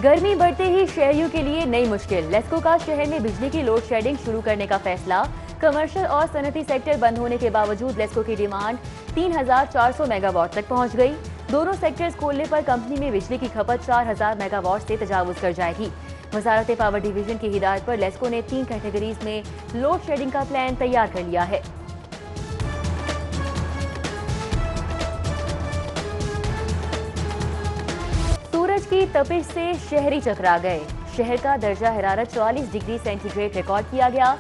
गर्मी बढ़ते ही शहरियों के लिए नई मुश्किल। लेस्को का शहर में बिजली की लोड शेडिंग शुरू करने का फैसला। कमर्शियल और सनती सेक्टर बंद होने के बावजूद लेस्को की डिमांड 3,400 मेगावाट तक पहुंच गई। दोनों सेक्टर्स खोलने पर कंपनी में बिजली की खपत 4,000 मेगावाट से तजावुज कर जाएगी। वजारत पावर डिवीजन की हिदायत पर लेस्को ने 3 कैटेगरीज में लोड शेडिंग का प्लान तैयार कर लिया है। सूरज की तपिश से शहरी चकरा गए। शहर का दर्जा हरारत 44 डिग्री सेंटीग्रेड रिकॉर्ड किया गया।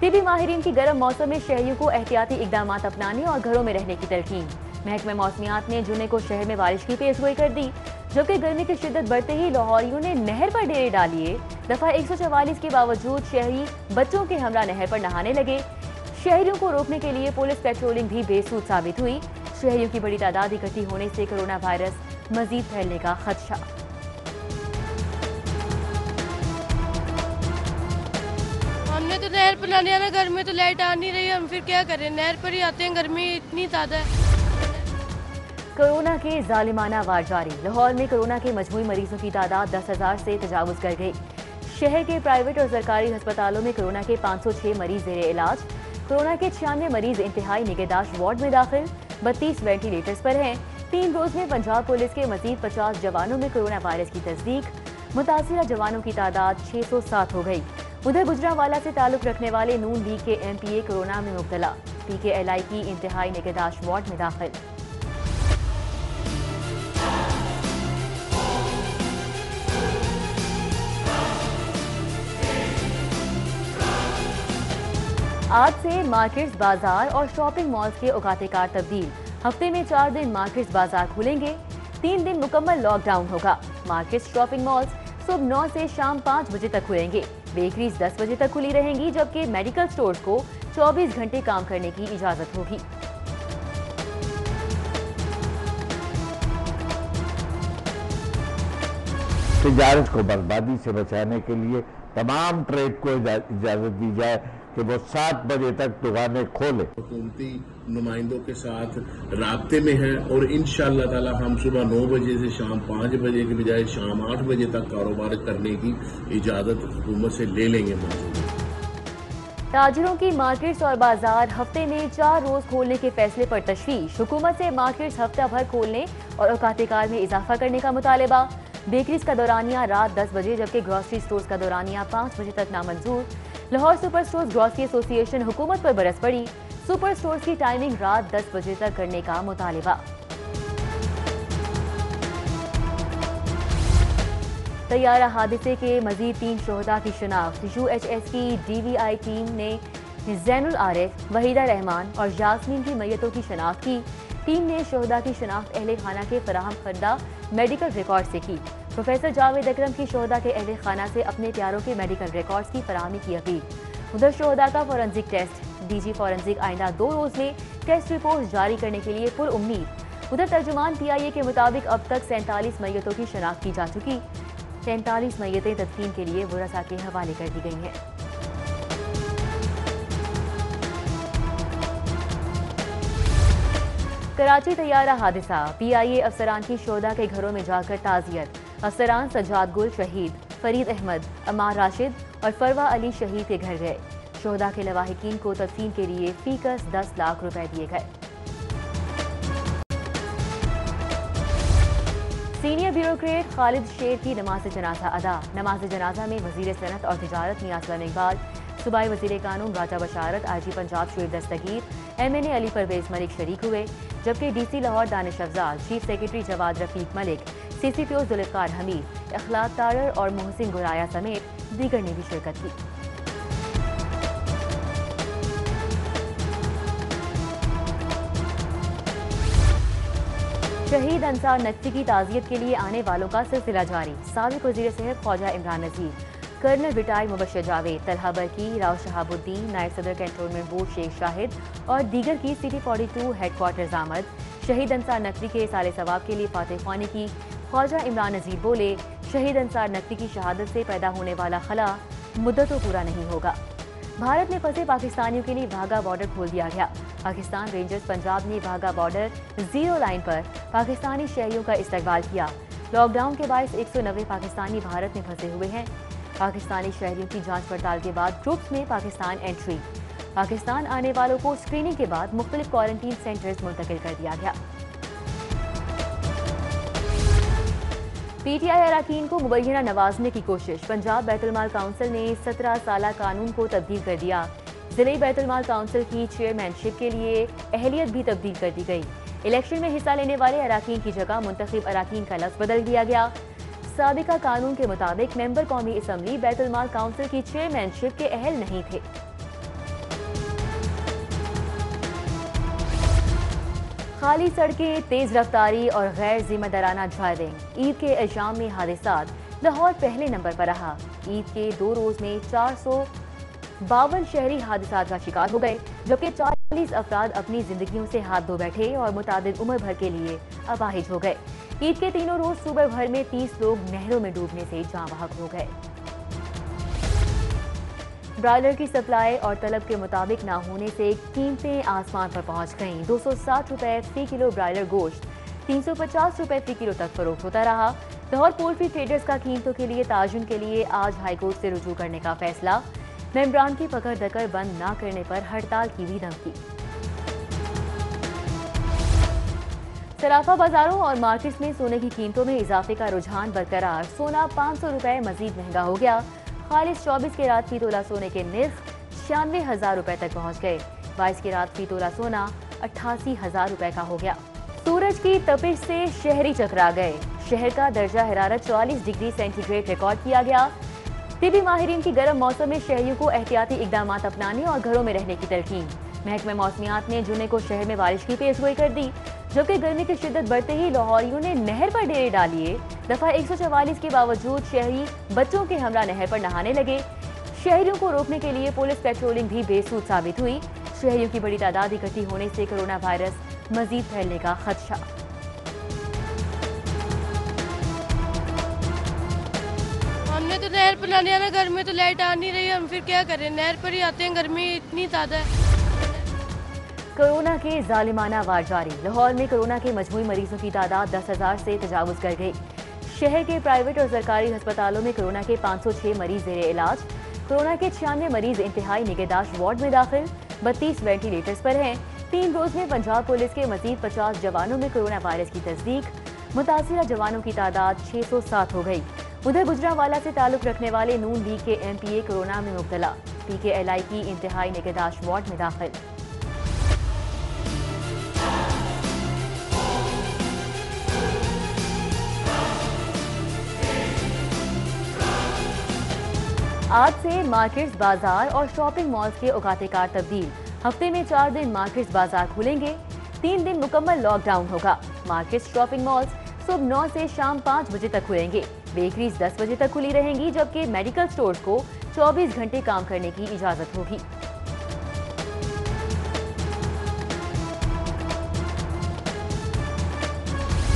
टिड्डी माहिरीन की गर्म मौसम में शहरियों को एहतियाती इकदाम अपनाने और घरों में रहने की तलकीन। महकमे मौसमियात ने जुमे को शहर में बारिश की पेशगोई कर दी, जबकि गर्मी की शिद्दत बढ़ते ही लाहौरियों ने नहर पर डेरे डालिए। दफा 144 के बावजूद शहरी बच्चों के हमरा नहर पर नहाने लगे। शहरियों को रोकने के लिए पुलिस पेट्रोलिंग भी बेसूद साबित हुई। शहरियों की बड़ी तादाद इकट्ठी होने से कोरोना वायरस मजीद फैलने का खदशा। हमने तो नहर पर नहाने आना, घर में तो लाइट आ नहीं रही, हम फिर क्या करें, नहर पर ही आते हैं, गर्मी इतनी ज्यादा है। कोरोना के जालिमाना वार जारी। लाहौर में कोरोना के मजमूई मरीजों की तादाद 10,000 से तजावुज कर गई। शहर के प्राइवेट और सरकारी अस्पतालों में कोरोना के 506 मरीज जेरे इलाज। कोरोना के 96 मरीज इंतहाई निगहदाश्त वार्ड में दाखिल, 32 वेंटिलेटर्स पर हैं। 3 रोज में पंजाब पुलिस के मजीद 50 जवानों में कोरोना वायरस की तस्दीक। मुतासिरा जवानों की तादाद 607 हो गई। उधर गुजरांवाला से ताल्लुक रखने वाले नून लीग के MPA कोरोना में मुब्तला। PKLI की इंतहाई निगहदाश्त वार्ड में दाखिल। आज से मार्केट्स, बाजार और शॉपिंग मॉल्स के औकात-ए-कार तब्दील। हफ्ते में 4 दिन मार्केट्स, बाजार खुलेंगे। 3 दिन मुकम्मल लॉकडाउन होगा। मार्केट्स, शॉपिंग मॉल्स सुबह 9 से शाम 5 बजे तक खुलेंगे। बेकरीज 10 बजे तक खुली रहेंगी, जबकि मेडिकल स्टोर्स को 24 घंटे काम करने की इजाजत होगी। तिजारत को बर्बादी से बचाने के लिए तमाम ट्रेड को इजाजत दी जाए कि वो 7 बजे तक दुकानें खोले। हुकूमती नुमाइंदों के साथ राब्ते में है और इंशाअल्लाह ताला हम सुबह 9 बजे से शाम 5 बजे के बजाय शाम 8 बजे तक कारोबार करने की इजाजत हुकूमत से ले लेंगे। ताजिरों की मार्केट्स और बाजार हफ्ते में 4 रोज खोलने के फैसले पर तशवीश। हुकूमत से मार्केट्स हफ्ता भर खोलने और औकात-ए-कार में इजाफा करने का मुतालबा। बेकरीज का दौरानिया रात 10 बजे, जबकि ग्रॉसरी स्टोर्स का दौरानिया 5 बजे तक नामंजूर। Lahore super stores grocery association हुकूमत पर बरस पड़ी। सुपर स्टोर्स की टाइमिंग रात 10 बजे तक करने का मुतालबा। तैयारा हादसे के मजीद 3 शोहदा की शिनाख्त। UHS की DVI टीम ने जैनुल आरिफ, वहीदा रहमान और यास्मीन की मैयतों की शिनाख्त की। टीम ने शोहदा की शिनाख्त अहले खाना के फराहम करदा मेडिकल रिकॉर्ड से की। प्रोफेसर जावेद अकरम की शोहदा के अहले खाना से अपने प्यारों के मेडिकल रिकॉर्ड्स की फराहमी की अपील। उधर शोहदा का फॉरेंसिक टेस्ट। DG फॉरेंसिक आइंदा 2 रोज में टेस्ट रिपोर्ट जारी करने के लिए पुरउम्मीद। उधर तर्जुमान PIA के मुताबिक अब तक 47 मैयतों की शिनाख्त की जा चुकी। 43 मैयतें तदफीन के लिए वरसा के हवाले कर दी गई हैं। कराची तैयारा हादसा। PIA अफसरान की शोहदा के घरों में जाकर ताजियत। अफसरान सज्जाद गुल शहीद, फरीद अहमद, अमार राशिद और फरवा अली शहीद के घर गए। शोहदा के लवाहिकीन को तदफीन के लिए फीकस 10 लाख रुपए दिए गए। सीनियर ब्यूरोक्रेट खालिद शेर की नमाज जनाजा अदा। नमाज जनाजा में वजीर सनत और तिजारत नियाज खान इकबाल, सूबाई वजीर कानून राजा बशारत, IG पंजाब शुएब दस्तगीर, MNA अली परवेज मलिक शरीक हुए, जबकि DC Lahore Danish Afzal, chief secretary Jawad Rafiq Malik, CCPO Zulfiqar Hameed, Akhlaq Tarar और मोहसिन गुराया समेत दीगर ने भी शिरकत की। शहीद अंसार नकवी की ताजियत के लिए आने वालों का सिलसिला जारी। साबिक वजीर सेहत ख्वाजा इमरान नजीर, कर्नल रिटायर्ड मुबश्शिर जावेद, तलहा बरकी, राव शहाबुद्दीन, नायब सदर कैंटोनमेंट बोर्ड शेख शाहिद और दीगर की सिटी 42 हेडक्वार्टर्स आमद। शहीद अंसार नकवी के साले सवाब के लिए फातह ख्वानी की। ख्वाजा इमरान नजीर बोले, शहीद अंसार नकवी की शहादत से पैदा होने वाला खला मुद्दतों पूरा नहीं होगा। भारत में फंसे पाकिस्तानियों के लिए वाघा बॉर्डर खोल दिया गया। पाकिस्तान रेंजर्स पंजाब ने वाघा बॉर्डर 0 लाइन पर पाकिस्तानी शहरियों का इस्तकबाल किया। लॉकडाउन के बायस 190 पाकिस्तानी भारत में फंसे हुए हैं। पाकिस्तानी शहरियों की जांच पड़ताल के बाद ग्रुप्स में पाकिस्तान एंट्री। पाकिस्तान आने वालों को स्क्रीनिंग के बाद मुख्तलिफ क्वारंटीन सेंटर्स मुंतकिल कर दिया गया। पीटीआई अरकान को मुबैना नवाजने की कोशिश। पंजाब बैतुल-माल काउंसिल ने 17 साला कानून को तब्दील कर दिया। जिले बैतुल-माल काउंसिल की चेयरमैनशिप के लिए अहलियत भी तब्दील कर दी गई। इलेक्शन में हिस्सा लेने वाले अरकान की जगह मुंतखब अरकान का लफ्ज बदल दिया गया। साबिका कानून के मुताबिक मेंबर कौमी असम्बली बैतुल-माल काउंसिल की चेयरमैनशिप के अहल नहीं थे। खाली सड़कें, तेज रफ्तारी और गैर जिम्मेदाराना ड्राइविंग। ईद के अय्याम में हादसात। लाहौर पहले नंबर पर रहा। ईद के 2 रोज में 452 शहरी हादसात का शिकार हो गए, जबकि 40 अफराद अपनी जिंदगियों से हाथ धो बैठे और मुतादिद उम्र भर के लिए अपाहिज हो गए। ईद के तीनों रोज सुबह भर में 30 लोग नहरों में डूबने से जाँ बहक हो गए। ब्रायलर की सप्लाई और तलब के मुताबिक ना होने से कीमतें आसमान पर पहुंच गईं। 260 रुपए फी किलो ब्रायलर गोश्त 350 रुपए फी किलो तक फरोख्त होता रहा। लाहौर पोल्ट्री ट्रेडर्स का कीमतों के लिए ताजुन के लिए आज हाईकोर्ट से रुजू करने का फैसला। मेंबरान की पकड़ दकर बंद न करने पर हड़ताल की भी धमकी। सराफा बाजारों और मार्केट्स में सोने की कीमतों में इजाफे का रुझान बरकरार। सोना 500 रुपए मजीद महंगा हो गया। खालिस 24 के रात फी तोला सोने के निर्ख 96,000 रुपए तक पहुंच गए। 22 के रात फी तोला सोना 88,000 रुपए का हो गया। सूरज की तपिश से शहरी चकरा गए। शहर का दर्जा हरारत 44 डिग्री सेंटीग्रेड रिकॉर्ड किया गया। तिबी माहिरीन की गर्म मौसम में शहरियों को एहतियाती इकदामात अपनाने और घरों में रहने की तलकीन। महकमे मौसमियात ने जुमे को शहर में बारिश की पेशगोई कर दी, जबकि गर्मी की शिद्दत बढ़ते ही लाहौरियों ने नहर पर डेरे डालिए। दफा 144 के बावजूद शहरी बच्चों के हमरा नहर पर नहाने लगे। शहरियों को रोकने के लिए पुलिस पेट्रोलिंग भी बेसूद साबित हुई। शहरियों की बड़ी तादाद इकट्ठी होने से कोरोना वायरस मजीद फैलने का खदशा। हमने तो नहर पर नहाने आना, घर में तो लाइट आ नहीं रही, हम फिर क्या करें, नहर पर ही आते हैं, गर्मी इतनी ज्यादा है। कोरोना के जालिमाना वार जारी। लाहौर में कोरोना के मजमूई मरीजों की तादाद 10,000 से तजावुज कर गई। शहर के प्राइवेट और सरकारी अस्पतालों में कोरोना के 506 मरीज जेरे इलाज। कोरोना के 96 मरीज इंतहाई निगहदाश्त वार्ड में दाखिल। 32 वेंटिलेटर्स पर हैं। 3 रोज में पंजाब पुलिस के मजीद 50 जवानों में कोरोना वायरस की तस्दीक। मुतासिरा जवानों की तादाद 607 हो गई। उधर गुजरांवाला से ताल्लुक रखने वाले नून लीग के MPA कोरोना में मुब्तला। PKLI की इंतहाई निगहदाश्त वार्ड में दाखिल। आज से मार्केट्स, बाजार और शॉपिंग मॉल्स के औकात-ए-कार तब्दील। हफ्ते में 4 दिन मार्केट्स, बाजार खुलेंगे। 3 दिन मुकम्मल लॉकडाउन होगा। मार्केट्स, शॉपिंग मॉल्स सुबह 9 से शाम 5 बजे तक खुलेंगे। बेकरीज 10 बजे तक खुली रहेंगी, जबकि मेडिकल स्टोर्स को 24 घंटे काम करने की इजाजत होगी।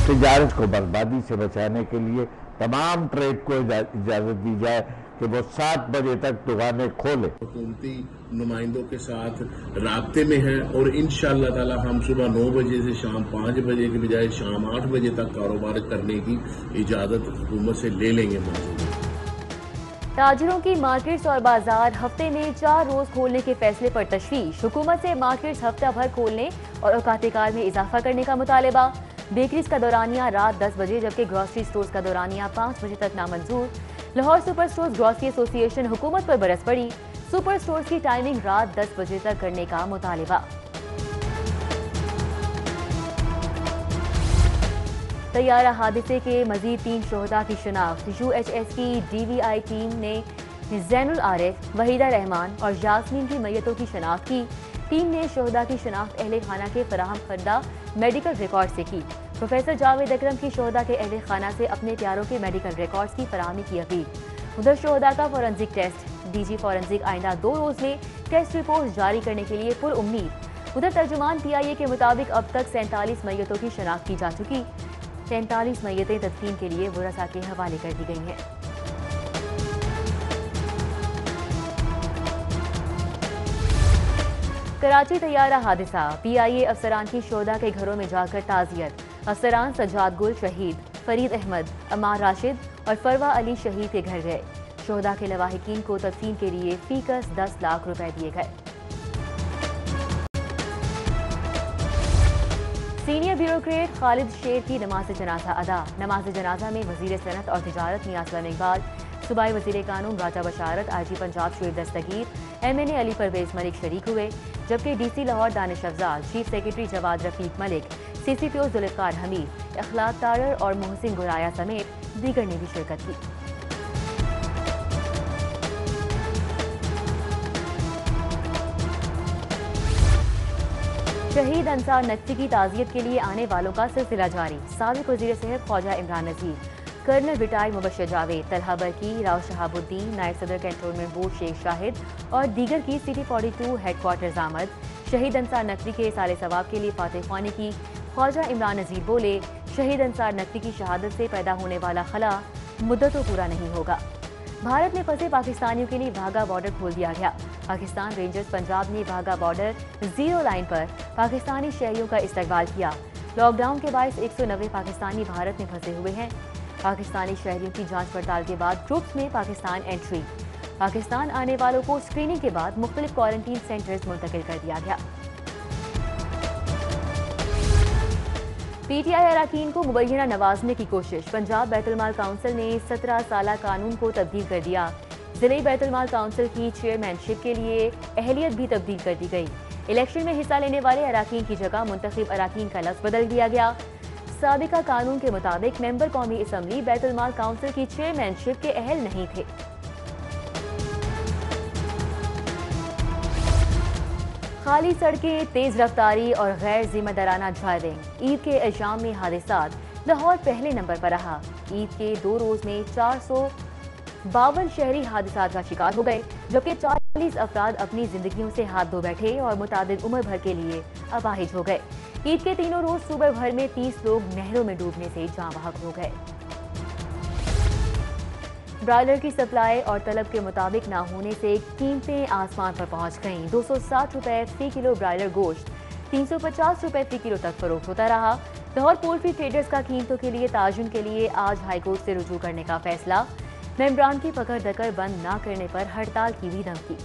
तिजारत को बर्बादी से बचाने के लिए तमाम ट्रेड को इजाजत दी जाए कि वो 7 बजे तक दुकानें खोले। हुकूमती नुमाइंदों के साथ राब्ते में है और इंशाअल्लाह ताला हम सुबह 9 बजे से शाम 5 बजे के बजाय शाम 8 बजे तक कारोबार करने की इजाजत हुकूमत से ले लेंगे मंजूरी। ताजिरों की मार्केट्स और बाजार हफ्ते में 4 रोज खोलने के फैसले पर तशवीश। हुकूमत से मार्केट्स हफ्ता भर खोलने और औकात-ए-कार में इजाफा करने का मुतालबा। बेकरीज का दौरानिया रात 10 बजे, जबकि ग्रॉसरी स्टोर्स का दौरानिया 5 बजे तक नामंजूर। Lahore super stores grocery association हुकूमत पर बरस पड़ी। सुपर स्टोर्स की टाइमिंग रात 10 बजे तक करने का मुतालबा। तैयारा हादसे के मजीद 3 शोहदा की शिनाख्त। UHS की DVI टीम ने जैनुल आरिफ, वहीदा रहमान और यास्मीन की मैयतों की शिनाख्त की। टीम ने शोहदा की शिनाख्त अहले खाना के फराहम करदा मेडिकल रिकॉर्ड से की। प्रोफेसर जावेद अकरम की शोहदा के अहले खाना से अपने प्यारों के मेडिकल रिकॉर्ड्स की फराहमी की अपील। उधर शोहदा का फॉरेंसिक टेस्ट। DG फॉरेंसिक आइंदा 2 रोज में टेस्ट रिपोर्ट जारी करने के लिए पुरउम्मीद। उधर तर्जुमान PIA के मुताबिक अब तक 47 मैयतों की शिनाख्त की जा चुकी। 43 मैयतें तदफीन के लिए वरसा के हवाले कर दी गई हैं। कराची तैयारा हादसा। PIA अफसरान की शोहदा के घरों में जाकर ताजियत। अफसरान सज्जाद गुल शहीद, फरीद अहमद, अमार राशिद और फरवा अली शहीद के घर गए। शोहदा के लवाहिकीन को तदफीन के लिए फीकस 10 लाख रुपए दिए गए। सीनियर ब्यूरोक्रेट खालिद शेर की नमाज जनाजा अदा। नमाज जनाजा में वजीर सनत और तिजारत मियां सलीम इकबाल, सूबाई वजीर कानून राजा बशारत, आईजी पंजाब शुएब दस्तगीर, MNA अली परवेज मलिक शरीक हुए, जबकि DC Lahore Danish Afzal, chief secretary Jawad Rafiq Malik, CCPO Zulfiqar Hameed, Ikhlaq Tarar और मोहसिन गुराया समेत दीगर ने भी शिरकत की। शहीद अंसार नकवी की ताज़ियत के लिए आने वालों का सिलसिला जारी। साबिक वज़ीर सेहत ख्वाजा इमरान नज़ीर, कर्नल रिटायर्ड मुबश्शिर जावेद, तलहा बरकी, राव शहाबुद्दीन, नायब सदर कैंटोनमेंट बोर्ड शेख शाहिद और दीगर की सिटी 42 हेडक्वार्टर्स आमद। शहीद अंसार नकवी के साले सवाब के लिए फातह ख्वानी की। ख्वाजा इमरान नज़ीर बोले, शहीद अंसार नकवी की शहादत से पैदा होने वाला खला मुद्दतों पूरा नहीं होगा। भारत में फंसे पाकिस्तानियों के लिए वाघा बॉर्डर खोल दिया गया। पाकिस्तान रेंजर्स पंजाब ने वाघा बॉर्डर 0 लाइन पर पाकिस्तानी शहरियों का इस्तकबाल किया। लॉकडाउन के बायस 190 पाकिस्तानी भारत में फंसे हुए हैं। पाकिस्तानी शहरियों की जांच पड़ताल के बाद ग्रुप्स में पाकिस्तान एंट्री। पाकिस्तान आने वालों को स्क्रीनिंग के बाद मुख्तलिफ क्वारंटीन सेंटर्स मुंतकिल कर दिया गया। PTI अरकान को मुबैना नवाजने की कोशिश। पंजाब बैतुलमाल काउंसिल ने 17 साला कानून को तब्दील कर दिया। जिले बैतुलमाल काउंसिल की चेयरमैनशिप के लिए अहलियत भी तब्दील कर दी गई। इलेक्शन में हिस्सा लेने वाले अरकान की जगह मुंतखब अरकान का लफ्ज़ बदल दिया गया। साबिका कानून के मुताबिक मेंबर कौमी असम्बली बैतुलमाल काउंसिल की चेयरमैनशिप के अहल नहीं थे। खाली सड़कें, तेज रफ्तारी और गैर जिम्मेदाराना ड्राइविंग। ईद के अय्याम में हादसात। लाहौर पहले नंबर पर रहा। ईद के 2 रोज में 452 शहरी हादसात का शिकार हो गए, जबकि 40 अफराद अपनी जिंदगियों से हाथ धो बैठे और मुतादिद उम्र भर के लिए अपाहिज हो गए। ईद के तीनों रोज सूबे भर में 30 लोग नहरों में डूबने से जाँ बहक हो गए। ब्रायलर की सप्लाई और तलब के मुताबिक ना होने से कीमतें आसमान पर पहुंच गईं। 260 रुपए फी किलो ब्रायलर गोश्त 350 रुपए फी किलो तक फरोख्त होता रहा। लाहौर पोल्ट्री ट्रेडर्स का कीमतों के लिए ताजुन के लिए आज हाईकोर्ट से रुजू करने का फैसला। मेंबरान की पकड़ दकर बंद न करने पर हड़ताल की भी धमकी।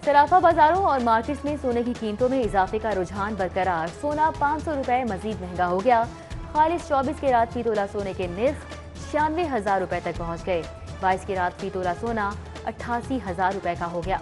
सराफा बाजारों और मार्केट्स में सोने की कीमतों में इजाफे का रुझान बरकरार। सोना 500 रुपए मजीद महंगा हो गया। खालिस 24 के रात फी तोला सोने के निर्ख 96,000 रुपए तक पहुंच गए। 22 के रात फी तोला सोना 88,000 रुपए का हो गया।